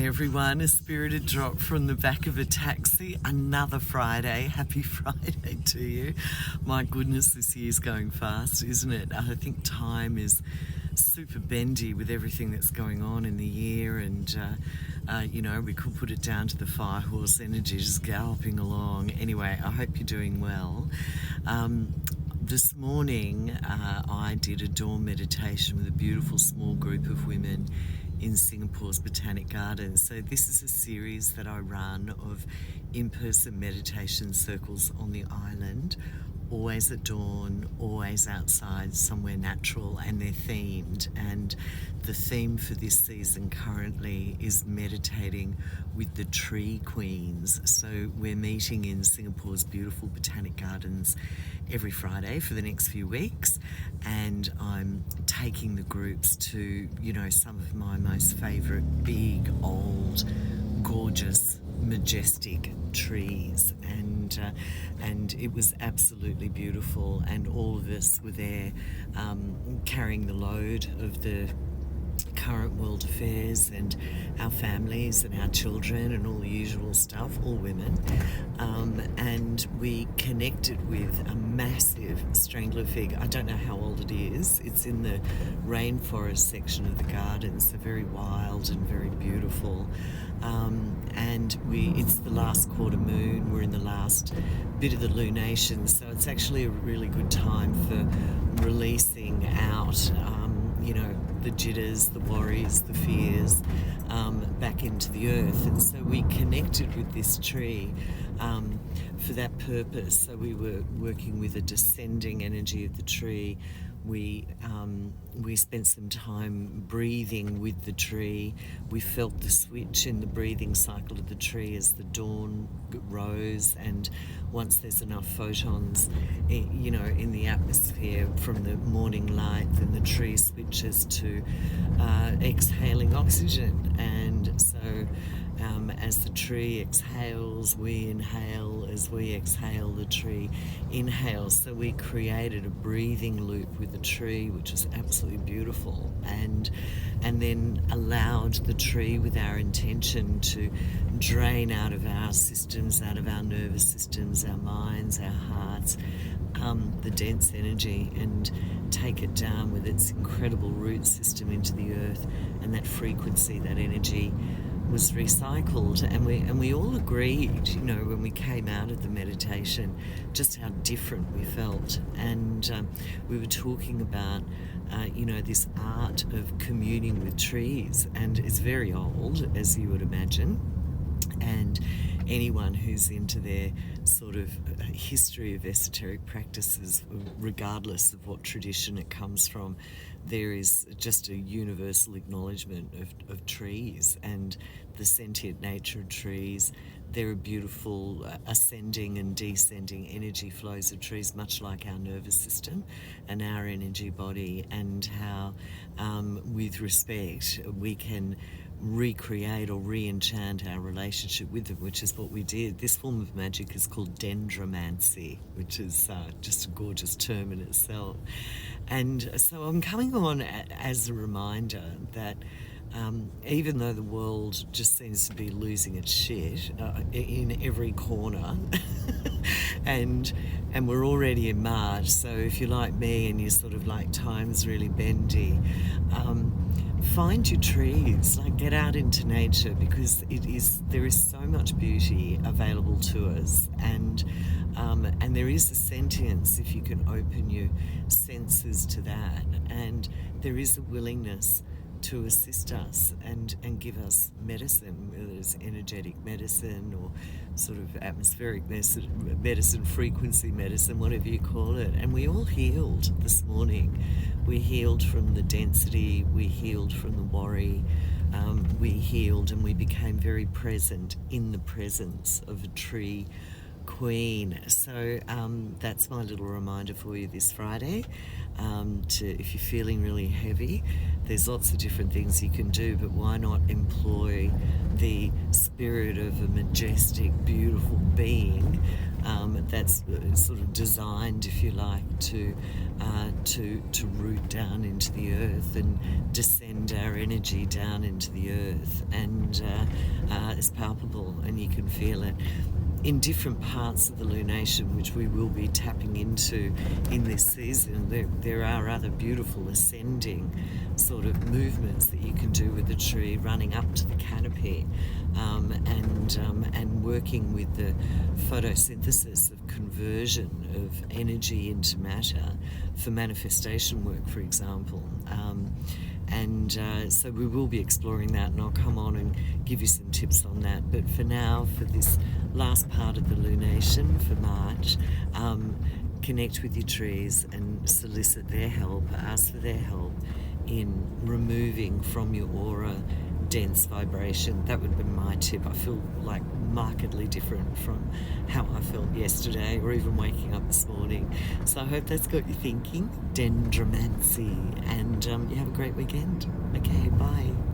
Hi everyone, a spirited drop from the back of a taxi. Another Friday. Happy Friday to you. My goodness, this year's going fast, isn't it? I think time is super bendy with everything that's going on in the year, and we could put it down to the fire horse energy just galloping along. Anyway, I hope you're doing well. This morning I did a dawn meditation with a beautiful small group of women in Singapore's Botanic Gardens. So this is a series that I run of in-person meditation circles on the island, always at dawn, always outside, somewhere natural, and they're themed. And the theme for this season currently is meditating with the tree queens. So we're meeting in Singapore's beautiful Botanic Gardens every Friday for the next few weeks, and I'm taking the groups to, some of my most favourite big, old, gorgeous, majestic trees, and it was absolutely beautiful, and all of us were there carrying the load of the current world affairs and our families and our children and all the usual stuff, all women, and we connected with a massive strangler fig. I don't know how old it is. It's in the rainforest section of the garden, so very wild and very beautiful, and it's the last quarter moon. We're in the last bit of the lunation, so it's actually a really good time for releasing out the jitters, the worries, the fears back into the earth. And so we connected with this tree for that purpose. So we were working with a descending energy of the tree. We spent some time breathing with the tree. We felt the switch in the breathing cycle of the tree as the dawn rose, and once there's enough photons in the atmosphere from the morning light, then the tree switches to exhaling oxygen. And so as the tree exhales, we inhale. As we exhale, the tree inhales. So we created a breathing loop with the tree, which is absolutely beautiful, and then allowed the tree, with our intention, to drain out of our systems, out of our nervous systems, our minds, our hearts, the dense energy, and take it down with its incredible root system into the earth. And that frequency, that energy, was recycled, and we all agreed, when we came out of the meditation, just how different we felt. And we were talking about this art of communing with trees, and it's very old, as you would imagine, and anyone who's into their sort of history of esoteric practices, regardless of what tradition it comes from, there is just a universal acknowledgement of trees and the sentient nature of trees. There are beautiful ascending and descending energy flows of trees, much like our nervous system and our energy body, and how with respect we can recreate or re-enchant our relationship with them, which is what we did. This form of magic is called dendromancy, which is just a gorgeous term in itself. And so I'm coming on as a reminder that even though the world just seems to be losing its shit in every corner, and we're already in March, so if you're like me and you're sort of like time's really bendy, find your trees, get out into nature, because there is so much beauty available to us, and there is a sentience if you can open your senses to that, and there is a willingness to assist us and give us medicine, whether it's energetic medicine or sort of atmospheric medicine, frequency medicine, whatever you call it. And we all healed this morning. We healed from the density, we healed from the worry, we healed, and we became very present in the presence of a tree queen. So that's my little reminder for you this Friday. If you're feeling really heavy, there's lots of different things you can do, but why not employ the spirit of a majestic, beautiful being that's sort of designed, if you like, to root down into the earth and descend our energy down into the earth, and it's palpable and you can feel it in different parts of the lunation, which we will be tapping into in this season. There are other beautiful ascending sort of movements that you can do with the tree, running up to the canopy, and working with the photosynthesis of conversion of energy into matter for manifestation work, for example. So we will be exploring that, and I'll come on and give you some tips on that. But for now, for this last part of the lunation for March, connect with your trees and solicit their help, ask for their help in removing from your aura dense vibration. That would be my tip. I feel like markedly different from how I felt yesterday or even waking up this morning. So I hope that's got you thinking. Dendromancy, and you have a great weekend. Okay, bye.